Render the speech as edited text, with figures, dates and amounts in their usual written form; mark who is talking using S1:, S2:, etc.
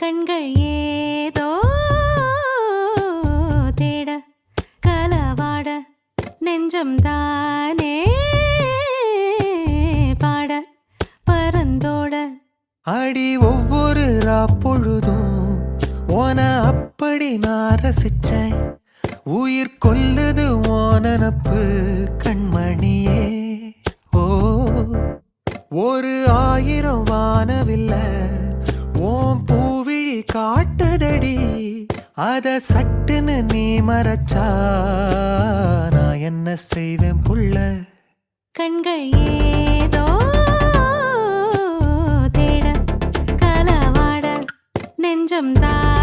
S1: கண்கள் ஏதோ தேட கலவாட நெஞ்சம் தானே பாட பரந்தோட
S2: அடி ஒவ்வொரு பொழுதும் ஓன அப்படி நான் ரசிச்சேன். உயிர் கொல்லுது ஓனனப்பு கண்மணியே. ஓ ஒரு 1000 வானவில்ல ஓம் பூவிழி காட்டுதடி. அத சட்டுன்னு நீ மறைச்சா நான் என்ன செய்வேன் புள்ள.
S1: கண்கள் ஏதோ தேட கலவாட நெஞ்சம் தான்